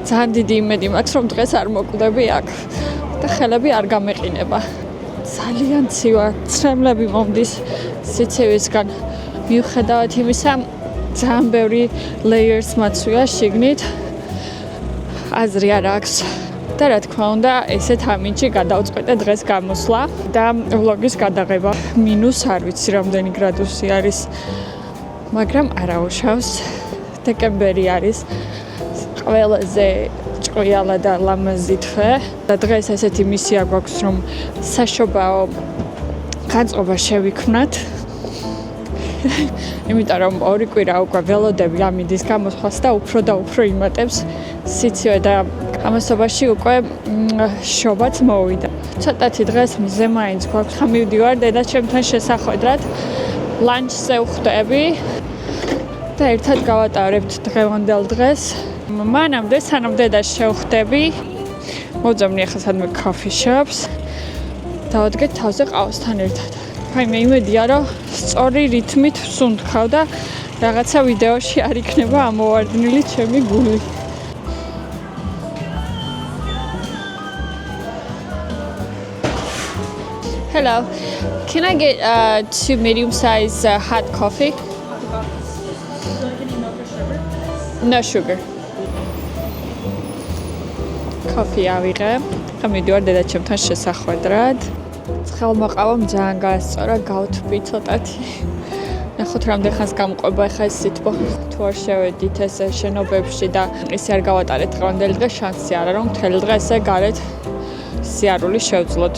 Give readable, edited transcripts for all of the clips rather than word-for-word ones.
ძალიან დიდი იმედი მაქვს, რომ დღეს არ მოკვდები აქ და ხელები არ გამეყინება. ძალიან ცივა, ცრემლები მომდის სიცივისგან. მიუხედავად იმისა, ძალიან ბევრი layers მაცვია შიგნით. აზრი არ აქვს. და რა თქმა უნდა, ესეთ ამინჩი გადავწყვეტე დღეს გამოსვლა და ვლოგის გადაღება. მინუს არ ვიცი რამდენი გრადუსი არის, მაგრამ არაუშავს. დეკემბერი არის. ყველაზე ჭკვიალა და ლამაზი თვე და დღეს ესეთი მისია გვაქვს, რომ საშობაო განწყობა შევიქმნათ. იმიტომ რომ 2 კვირა უკვე ველოდები ამინდის გამოსვლას და უფრო იმატებს სიცივე და ამასობაში უკვე შობაც მოვიდა. ცოტათი დღეს მზე მაინც გვაქვს. მივდივარ დედაჩემთან შესახვედრად, ლანჩზე ვხვდები და ერთად გავატარებთ დღევანდელ დღეს. მანამდე სანამ დედას შევხვდები, მოვძებნი ახლა სადმე coffee shops. დავადგეთ თავზე ყავასთან ერთად. მე იმედია, რომ სწორი რითმით ვსუნთქავ და რაღაცა ვიდეოში არ იქნება ამოვარდნილი ჩემი გული. Hello, can I get 2 medium size hot coffee? No sugar. Coffee ავიღე. ხა მივდივარ დედაჩემთან შესახვედრად. ცხელმოყავამ ძალიან გაასწორა, გავთბი ცოტათი. ნახოთ რამდენ ხანს გამყვება ახლა ეს სიტყვა. თუ არ შევედით ეს შენობებში და ისე არ გავატარეთ დღევანდელი დღე, შანსი არა რომ მთელი დღე ესე გარეთ სიარული შევძლოთ.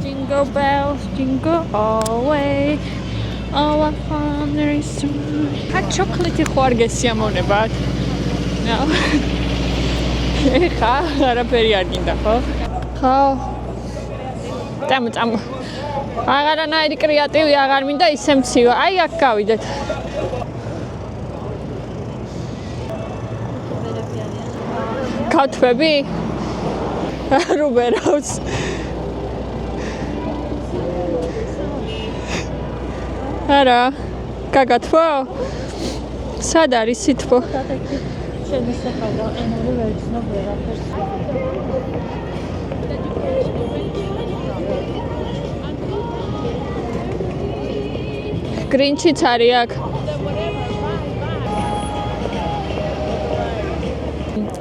Jingle bells, jingle all the way. Oh, what fun there is to ride. Hot chocolate ხوار გესიამოვნებათ. No. ხა, არაფერი არ გინდა, ხო? ხო. წამო. აღარანაირი კრეატივი აღარ მინდა, ისე მცივა. აი, აქ გავიდეთ. გავთვები? რუბერავს. არა, გაგათვო? სად არის სითბო? შენ ისეხავდა, ენური ვერ ცნობ ვერაფერს. გრინჩიც არის აქ.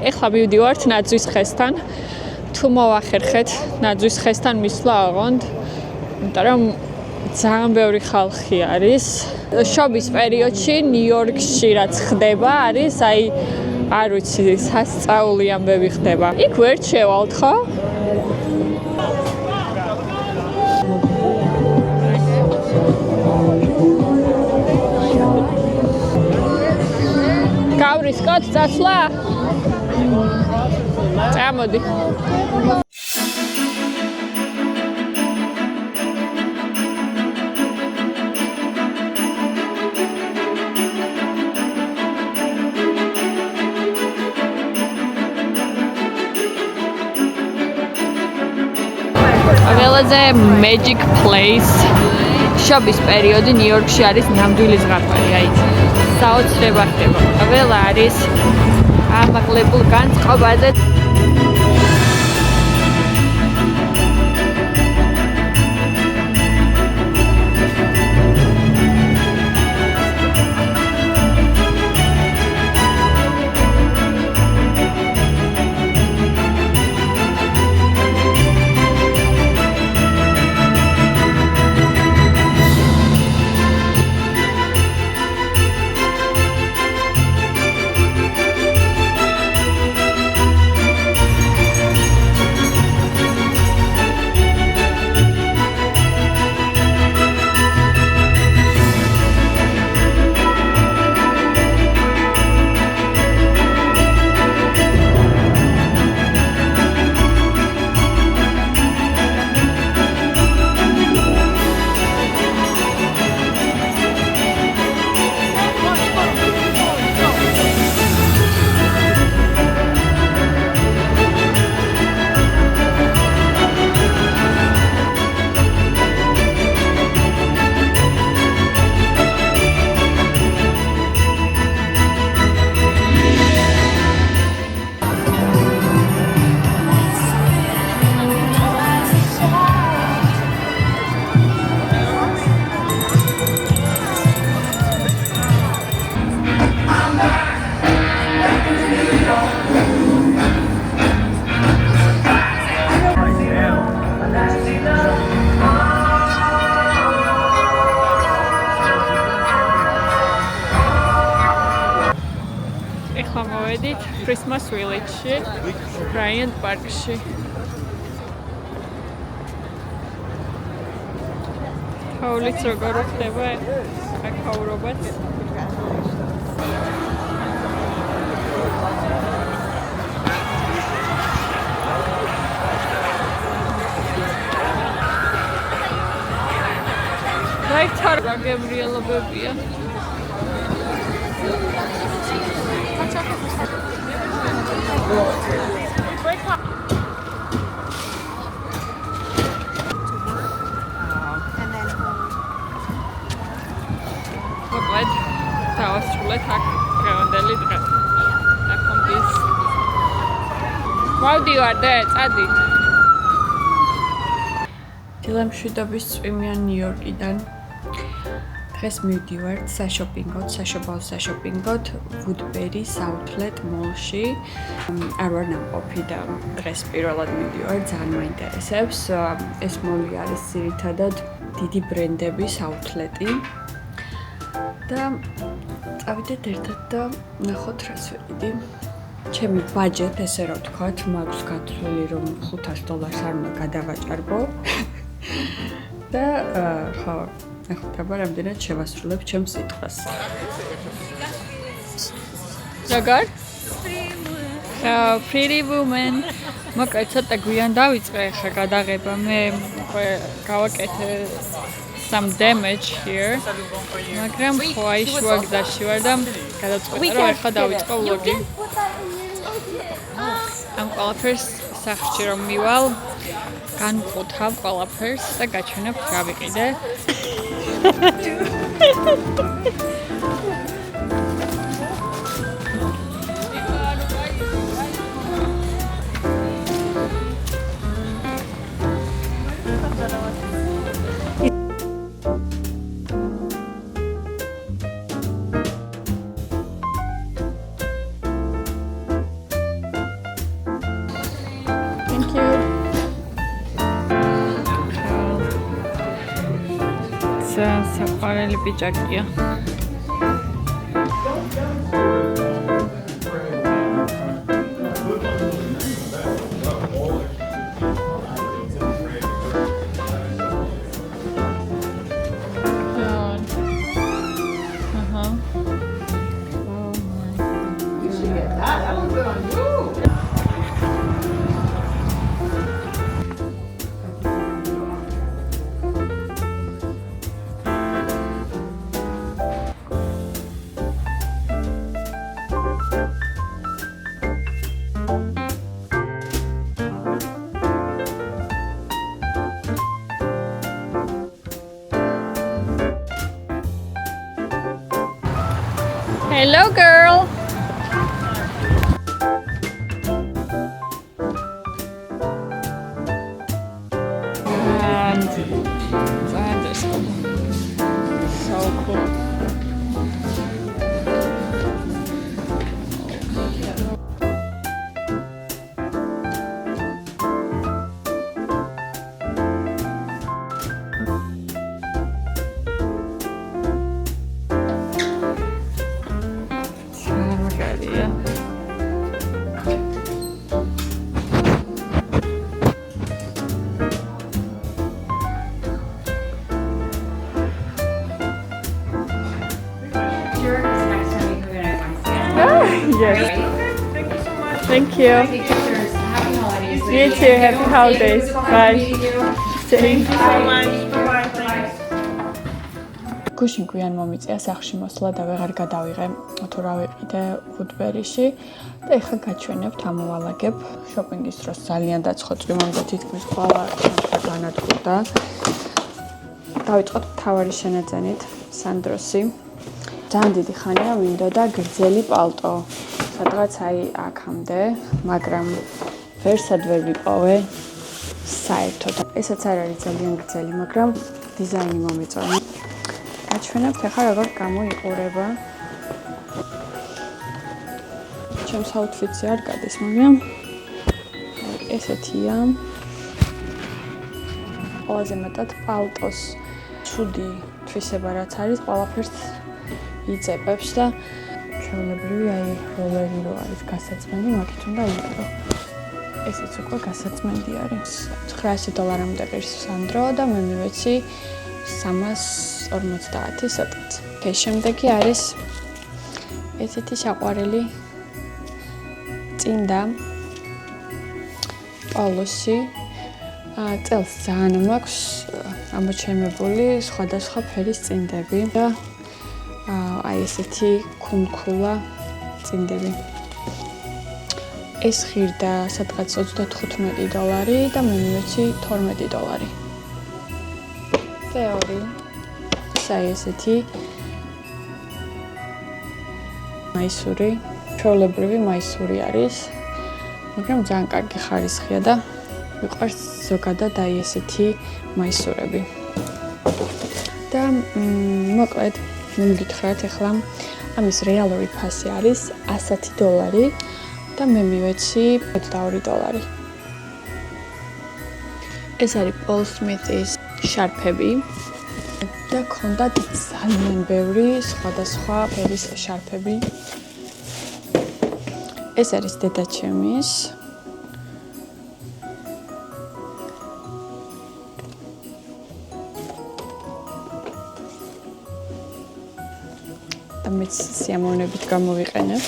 ეხლა მივდივართ ნაძვის ხესთან. თუ მოვახერხეთ ნაძვის ხესთან მისვლა აღონდ, იმიტომ რომ ძალიან ბევრი ხალხი არის. შობის პერიოდში ნიუ-იორკში რაც ხდება არის, აი არ ვიცი, სასწაული ამბები ხდება. იქ ვერ შევალთ, ხო? გავრისკოთ წასვლა? წამოდი. ყველაზე magic place შობის პერიოდი ნიუ-იორკში არის ნამდვილი ზღაპარი, აი საოცრება ხდება. ყველა არის ამაღლებულ განწყობაზე. მოვედით Christmas Village-ში, Bryant Park-ში. თოვლიც როგორ ხდება აქაურობაც. რაიქ გემრიელობებია. მოკლედ დავასრულეთ აქ დღევანდელი დღე. ახონდის. მოვდივარ და წადი. დილემშვიდობის წვიმიან ნიუ-იორკიდან. დღეს მივდივართ საშოპინგოდ Woodbury-ს Outlet Mall-ში. არ ვარ ნამყოფი და დღეს პირველად მივდივარ, ძალიან მაინტერესებს. ეს მოლი არის ძირითადად დიდი ბრენდების outlet-ი. და წავიდეთ ერთად და ნახოთ რას ვიყიდი. ჩემი ბაჯეტ, ესე რომ ვთქვათ, მაქვს გათვლილი რომ $500 არ უნდა გადავაჭარბო. და ხო ნახოთ აბა რამდენად შევასრულებ ჩემს სიტყვას. როგორ? Pretty woman. მოკლედ ცოტა გვიან დავიწყე ხა გადაღება. მე გავაკეთე some damage here. მაგრამ ხო აი შუა გზაში ვარ და გადაწყვეტე რომ ახლა დავიწყო vlog-ი. ამ ყველაფერს სახლში რომ მივალ, განვყუთავ ყველაფერს და გაჩვენებ რა ვიყიდე. Siqvareli pijakiya. Hello, girl. And that is cool. So cool. Yes. Thank you so much. Thank you. Take pictures. Happy holidays. You too. Happy holidays. Bye. Thank you so much. Bye-bye. Thanks. გუშინ გვიან მომიწია სახლში მოსვლა და ვეღარ გადავიღე თუ რა ვიყიდე ვუდბერიში და ეხლა გაჩვენებთ ამოვალაგებ შოპინგის დროს ძალიან დაცხოწვი მომდა თითქმის ყველა შემთხვევა განადგურდა დავიწყოთ მთავარი შენაძენით სანდროსი ძალიან დიდი ხანია მინდოდა გრძელი პალტო სადღაც აი აქამდე მაგრამ ვერსად ვერ ვიპოვე საერთოდ ესაც არ არის ძალიან გრძელი მაგრამ დიზაინი მომეწონა აჩვენებთ ახლა როგორ გამოიყურება ჩემს აუთფიტზე არ გადის მაგრამ ესეთია ყველაზე მეტად პალტოს ცუდი თვისება რაც არის ყველაფერს იწებებს და ჩვეულებრივი აი როლერი რო არის გასაწმენდი მაგით უნდა იყიდო ესეც უკვე გასაწმენდი არის $900 ღირს სანდრო და მე მივეცი 350 სადღაც. შემდეგი არის ესეთი საყვარელი წინდა პოლოსი. წელს ძალიან მაქვს ამოჩემებული სხვადასხვა ფერის წინდები და აი ესეთი ქუნქულა წინდები. ეს ღირდა სადღაც $35 და მე მივეცი $12. თეორი საი ესეთი მაისური ჩვეულებრივი მაისური არის მაგრამ ძალიან კარგი ხარისხია და მიყვარს ზოგადად აი ესეთი მაისურები და მოკლედ მოგითხრათ ახლა ამის რეალური ფასი არის $100 და მე მივეცი $22. ეს არის Paul Smith-ის შარფები და ქონდათ ძალიან ბევრი სხვადასხვა ფერის შარფები. ეს არის დედაჩემის და მეც სიამოვნებით გამოვიყენებ.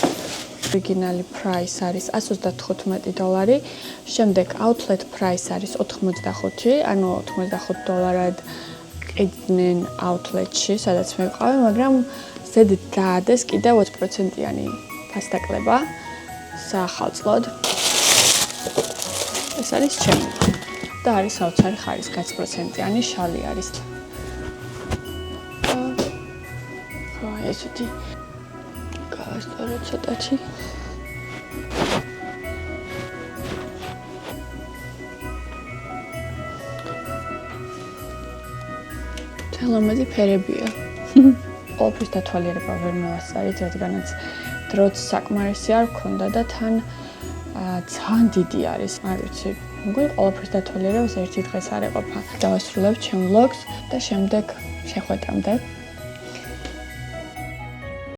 ორიგინალი price არის $135. შემდეგ outlet price არის 85, ანუ $85-ად ყიდნენ outlet-ში, სადაც მე ვიყავი, მაგრამ ზედით დაადეს კიდევ 20%-იანი ფასდაკლება საახალწლოდ. ეს არის ჩემი. და არის საოცარი ხარისხი 10%-იანი შალი არის. ხო, ესეთი გავასწორო ცოტათი. ლამაზი ფერებია. ყოველთვის დათვალიერება ვერ მევასწარით, რადგანაც დროც საკმარისი არ მქონდა და თან ძალიან დიდი არის. არ ვიცი, მგონი ყოველთვის დათვალიერებას ერთი დღეს არ ეყოფა. დავასრულებ ჩემ ვლოგს და შემდეგ შეხვედრამდე.